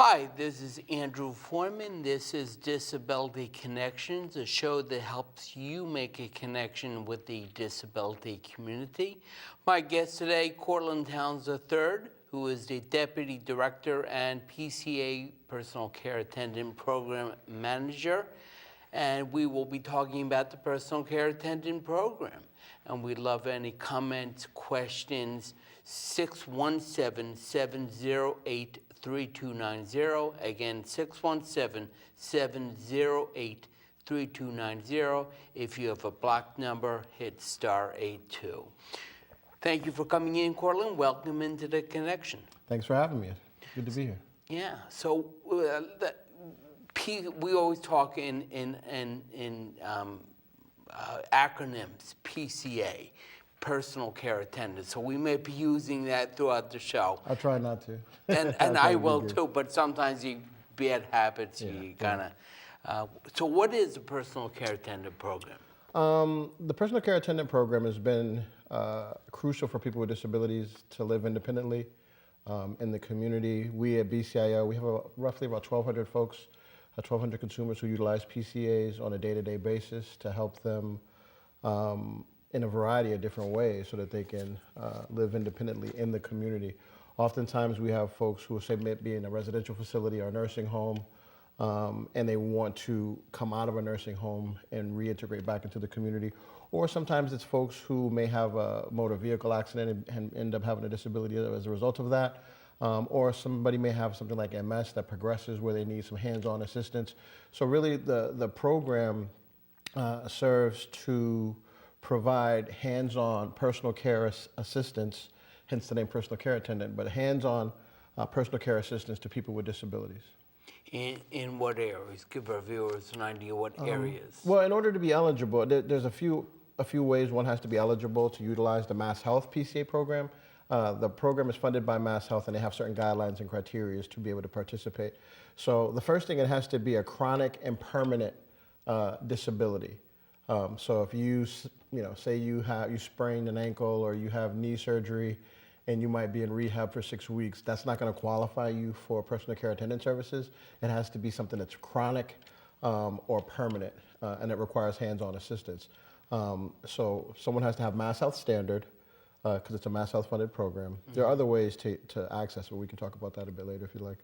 Hi, this is Andrew Foreman. This is Disability Connections, a show that helps you make a connection with the disability community. My guest today, Cortland Towns III, who is the Deputy Director and PCA Personal Care Attendant Program Manager. And we will be talking about the Personal Care Attendant Program. And we'd love any comments, questions, 617-708-3290. Again, 617-708-3290. If you have a blocked number, hit *82. Thank you for coming in, Cortland. Welcome into the connection. Thanks for having me. Good to be here. Yeah. So we always talk in acronyms, PCA, personal care attendant. So we may be using that throughout the show. I try not to. And I will too, but sometimes you bad habits, you kind of. So what is the personal care attendant program? The personal care attendant program has been crucial for people with disabilities to live independently in the community. We at BCIO, we have roughly about 1,200 folks, 1,200 consumers who utilize PCAs on a day-to-day basis to help them in a variety of different ways so that they can live independently in the community. Oftentimes we have folks who say may be in a residential facility or a nursing home, and they want to come out of a nursing home and reintegrate back into the community. Or sometimes it's folks who may have a motor vehicle accident and end up having a disability as a result of that. Or somebody may have something like MS that progresses where they need some hands-on assistance. So really the program serves to provide hands-on personal care assistance, hence the name personal care attendant, but hands-on personal care assistance to people with disabilities. In what areas? Give our viewers an idea what areas. Well, in order to be eligible, there's a few ways one has to be eligible to utilize the Mass Health PCA program. The program is funded by Mass Health, and they have certain guidelines and criteria to be able to participate. So the first thing, it has to be a chronic and permanent disability. So if you say you sprained an ankle or you have knee surgery and you might be in rehab for 6 weeks, that's not going to qualify you for personal care attendant services. It has to be something that's chronic or permanent, and it requires hands-on assistance. So someone has to have Mass Health standard, because it's a Mass Health funded program. There are other ways to access it. We can talk about that a bit later if you like.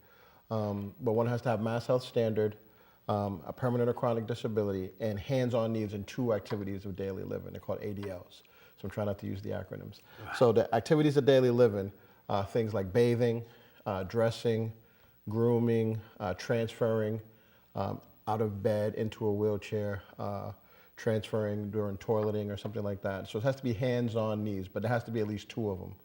But one has to have Mass Health standard, a permanent or chronic disability, and hands-on needs in 2 activities of daily living. They're called ADLs. So I'm trying not to use the acronyms. Wow. So the activities of daily living, things like bathing, dressing, grooming, transferring out of bed into a wheelchair, transferring during toileting or something like that. So it has to be hands-on needs, but there has to be at least 2 of them.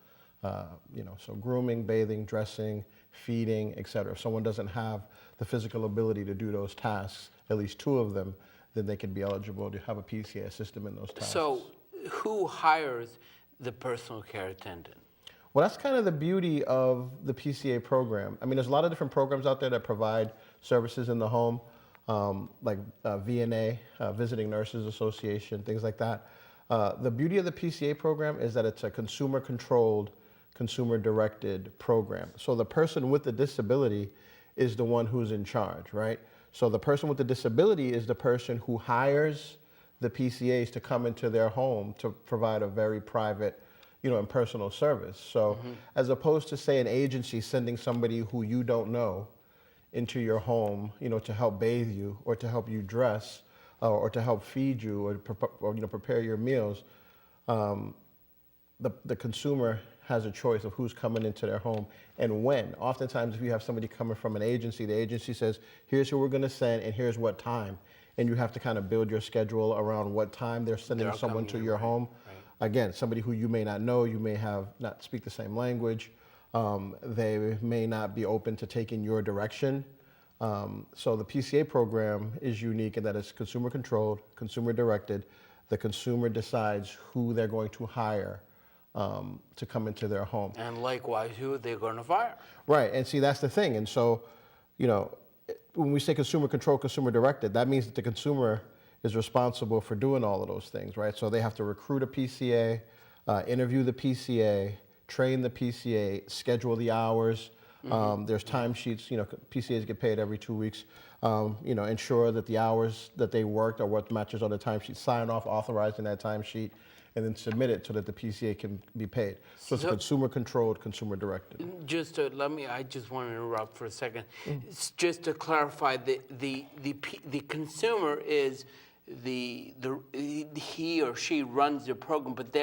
So grooming, bathing, dressing, feeding, et cetera. If someone doesn't have the physical ability to do those tasks, at least 2 of them, then they could be eligible to have a PCA system in those tasks. So who hires the personal care attendant? Well, that's kind of the beauty of the PCA program. I mean, there's a lot of different programs out there that provide services in the home, like VNA, Visiting Nurses Association, things like that. The beauty of the PCA program is that it's a consumer-controlled, consumer-directed program. So the person with the disability is the one who's in charge, right? So the person with the disability is the person who hires the PCAs to come into their home to provide a very private, and personal service. So as opposed to, say, an agency sending somebody who you don't know into your home, to help bathe you or to help you dress or to help feed you or prepare your meals, the consumer has a choice of who's coming into their home and when. Oftentimes, if you have somebody coming from an agency, the agency says, here's who we're going to send and here's what time. And you have to kind of build your schedule around what time they're sending someone to your home. Right. Again, somebody who you may not know, you may not speak the same language. They may not be open to taking your direction. So the PCA program is unique in that it's consumer controlled, consumer directed. The consumer decides who they're going to hire to come into their home. And likewise, who they're going to fire. Right, and see, that's the thing. And so, when we say consumer controlled, consumer directed, that means that the consumer is responsible for doing all of those things, right? So they have to recruit a PCA, interview the PCA, train the PCA, schedule the hours, There's timesheets. PCAs get paid every 2 weeks. Ensure that the hours that they worked are what matches on the timesheet. Sign off authorizing that timesheet, and then submit it so that the PCA can be paid. So it's consumer controlled, consumer directed. I just want to interrupt for a second. It's just to clarify, the consumer is he or she runs the program, but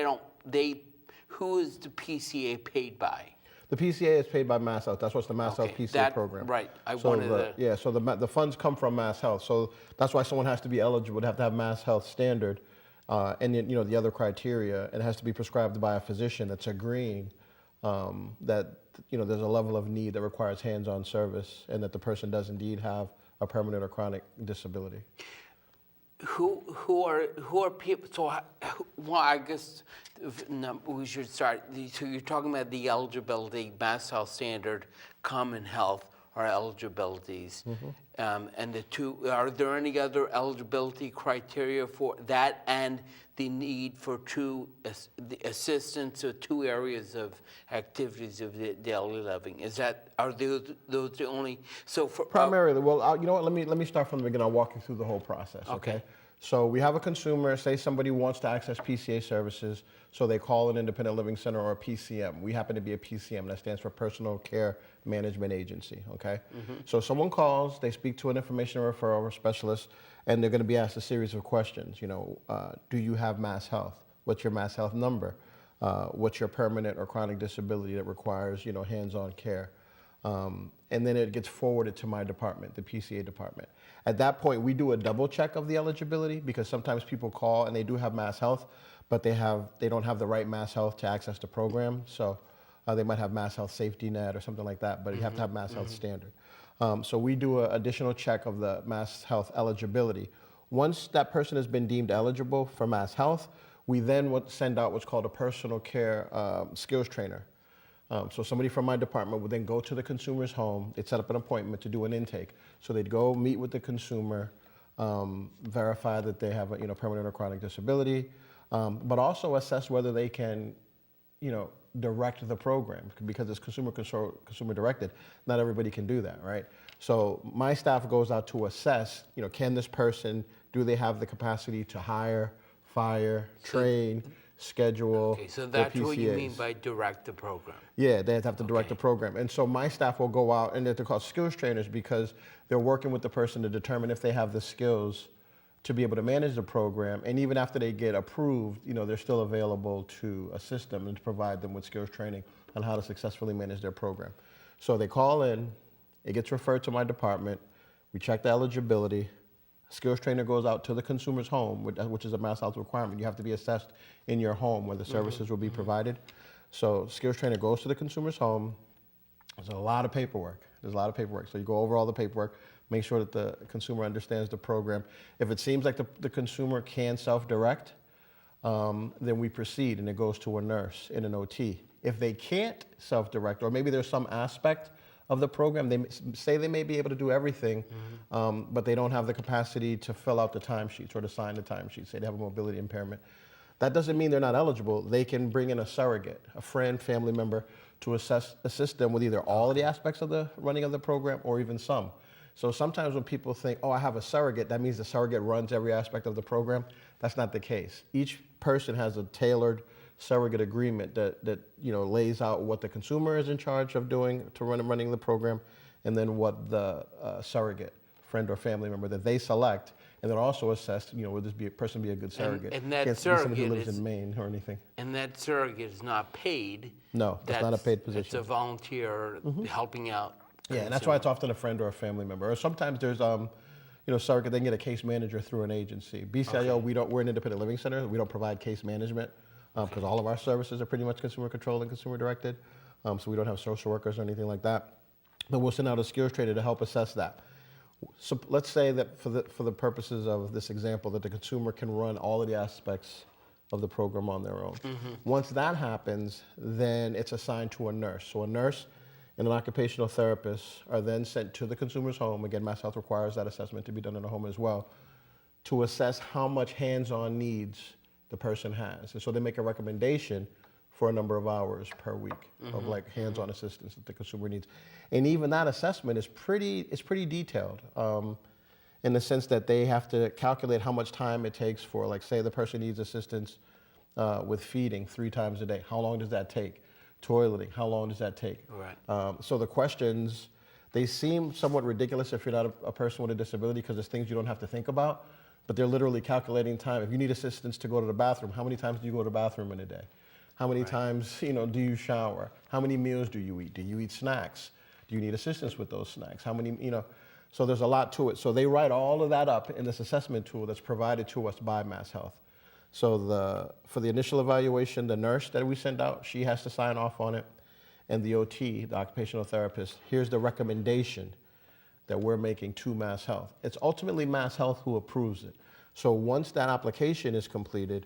who is the PCA paid by? The PCA is paid by Mass Health. That's what's the Mass Health PCA program. Right. So the funds come from Mass Health. So that's why someone has to be eligible to have Mass Health standard, and then, the other criteria. It has to be prescribed by a physician that's agreeing that there's a level of need that requires hands-on service, and that the person does indeed have a permanent or chronic disability. Who are people? So, I guess we should start. So you're talking about the eligibility, Mass Health Standard, Common Health are eligibilities, and the two. Are there any other eligibility criteria for that, and the need for the assistance of two areas of activities of daily living? Are those the only? So for primarily, well, you know what? Let me start from the beginning. I'll walk you through the whole process. Okay. So we have a consumer, say somebody wants to access PCA services, so they call an independent living center or a PCM. We happen to be a PCM, that stands for Personal Care Management Agency, okay? So someone calls, they speak to an information referral specialist, and they're gonna be asked a series of questions. Do you have Mass Health? What's your Mass Health number? What's your permanent or chronic disability that requires, hands-on care? And then it gets forwarded to my department, the PCA department. At that point, we do a double check of the eligibility, because sometimes people call and they do have Mass Health, but they don't have the right Mass Health to access the program. So they might have Mass Health Safety Net or something like that, but you have to have Mass Health Standard. So we do an additional check of the Mass Health eligibility. Once that person has been deemed eligible for Mass Health, we then would send out what's called a personal care skills trainer. So somebody from my department would then go to the consumer's home. They'd set up an appointment to do an intake. So they'd go meet with the consumer, verify that they have a permanent or chronic disability, but also assess whether they can, direct the program, because it's consumer directed. Not everybody can do that, right? So my staff goes out to assess, can this person, do they have the capacity to hire, fire, train, schedule. Okay, so that's what you mean by direct the program. Yeah, they have to direct the program. And so my staff will go out, and they're called skills trainers, because they're working with the person to determine if they have the skills to be able to manage the program. And even after they get approved, they're still available to assist them and to provide them with skills training on how to successfully manage their program. So they call in, it gets referred to my department, we check the eligibility. Skills trainer goes out to the consumer's home, which is a Mass Health requirement. You have to be assessed in your home where the services will be provided. So skills trainer goes to the consumer's home. There's a lot of paperwork. So you go over all the paperwork, make sure that the consumer understands the program. If it seems like the consumer can self-direct, then we proceed, and it goes to a nurse in an OT. If they can't self-direct, or maybe there's some aspect of the program, they say they may be able to do everything, but they don't have the capacity to fill out the timesheets or to sign the timesheets. Say they have a mobility impairment. That doesn't mean they're not eligible. They can bring in a surrogate, a friend, family member, to assist them with either all of the aspects of the running of the program or even some. So sometimes when people think, oh, I have a surrogate, that means the surrogate runs every aspect of the program. That's not the case. Each person has a tailored surrogate agreement that lays out what the consumer is in charge of doing to running the program, and then what the surrogate, friend or family member that they select, and then also assess, would this person be a good surrogate? And that Can't be surrogate somebody who lives in Maine or anything. And that surrogate is not paid. No, that's not a paid position. It's a volunteer helping out. Yeah, and that's why it's often a friend or a family member. Or sometimes there's, surrogate, they can get a case manager through an agency. BCIO, we're an independent living center. We don't provide case management, because all of our services are pretty much consumer controlled and consumer directed. So we don't have social workers or anything like that. But we'll send out a skills trainer to help assess that. So let's say that for the purposes of this example, that the consumer can run all of the aspects of the program on their own. Once that happens, then it's assigned to a nurse. So a nurse and an occupational therapist are then sent to the consumer's home. Again, Mass Health requires that assessment to be done in a home as well, to assess how much hands-on needs the person has. And so they make a recommendation for a number of hours per week of like hands-on assistance that the consumer needs. And even that assessment is pretty detailed in the sense that they have to calculate how much time it takes for, like, say the person needs assistance with feeding 3 times a day. How long does that take? Toileting, how long does that take? Right. So the questions, they seem somewhat ridiculous if you're not a person with a disability because it's things you don't have to think about, but they're literally calculating time. If you need assistance to go to the bathroom, how many times do you go to the bathroom in a day? How many times, do you shower? How many meals do you eat? Do you eat snacks? Do you need assistance with those snacks? How many, so there's a lot to it. So they write all of that up in this assessment tool that's provided to us by MassHealth. So for the initial evaluation, the nurse that we send out, she has to sign off on it. And the OT, the occupational therapist, here's the recommendation that we're making to MassHealth. It's ultimately MassHealth who approves it. So once that application is completed,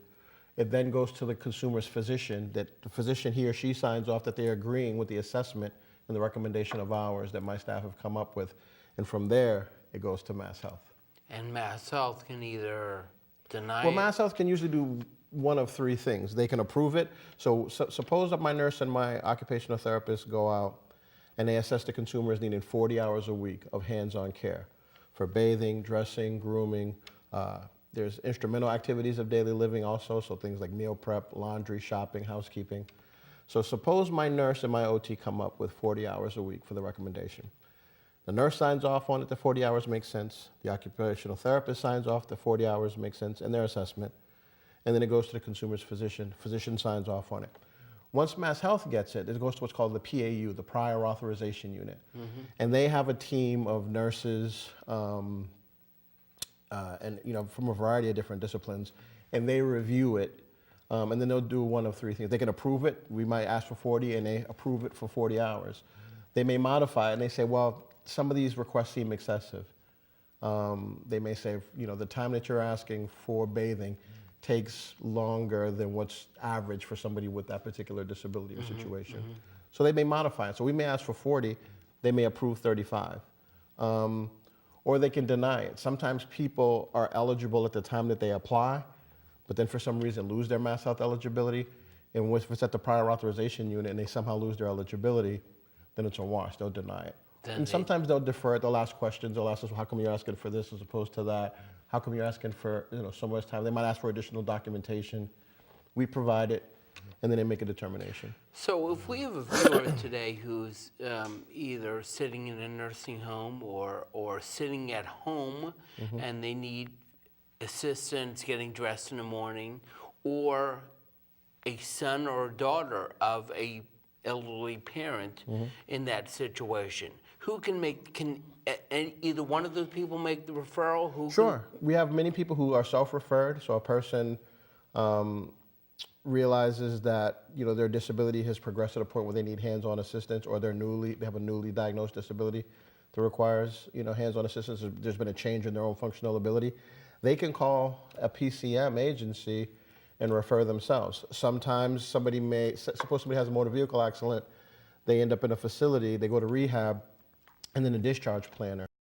it then goes to the consumer's physician, that the physician, he or she, signs off that they're agreeing with the assessment and the recommendation of hours that my staff have come up with. And from there, it goes to MassHealth. And MassHealth can either deny Well, it. MassHealth can usually do one of 3 things. They can approve it. So suppose that my nurse and my occupational therapist go out and they assess the consumer as needing 40 hours a week of hands-on care for bathing, dressing, grooming. There's instrumental activities of daily living also, so things like meal prep, laundry, shopping, housekeeping. So suppose my nurse and my OT come up with 40 hours a week for the recommendation. The nurse signs off on it, the 40 hours makes sense. The occupational therapist signs off, the 40 hours makes sense in their assessment. And then it goes to the consumer's physician. Physician signs off on it. Once MassHealth gets it, it goes to what's called the PAU, the Prior Authorization Unit. And they have a team of nurses and from a variety of different disciplines, and they review it. And then they'll do one of 3 things. They can approve it. We might ask for 40, and they approve it for 40 hours. They may modify it, and they say, well, some of these requests seem excessive. They may say, the time that you're asking for bathing takes longer than what's average for somebody with that particular disability or situation. So they may modify it. So we may ask for 40, they may approve 35. Or they can deny it. Sometimes people are eligible at the time that they apply, but then for some reason lose their MassHealth eligibility. And if it's at the prior authorization unit and they somehow lose their eligibility, then it's a wash, they'll deny it. And sometimes they'll defer it, they'll ask questions, they'll ask us, well, how come you're asking for this as opposed to that? How come you're asking for so much time? They might ask for additional documentation. We provide it, and then they make a determination. So if we have a viewer today who's either sitting in a nursing home or sitting at home and they need assistance getting dressed in the morning, or a son or daughter of a elderly parent in that situation, who can either one of those people make the referral? Sure. We have many people who are self-referred. So a person realizes that their disability has progressed to the point where they need hands-on assistance, or they have a newly diagnosed disability that requires hands-on assistance. There's been a change in their own functional ability. They can call a PCM agency and refer themselves. Sometimes suppose somebody has a motor vehicle accident, they end up in a facility, they go to rehab, and then a discharge planner